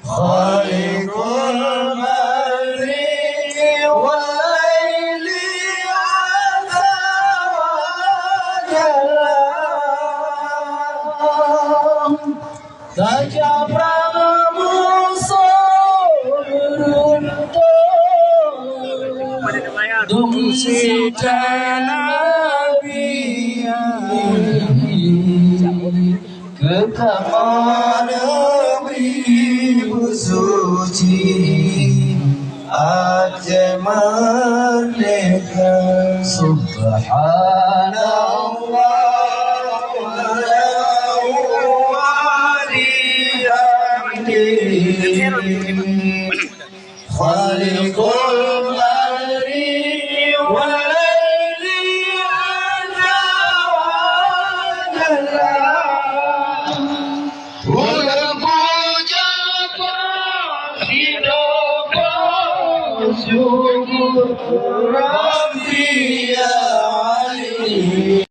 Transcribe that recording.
خالق المشرق والليل عز وجل tajabamu surun dung sita nabi ke kamar negeri suci Aceh merdeka subhanallah خالق البر والليل عز وجل والبوجة قاصدة شكر ربي يا علي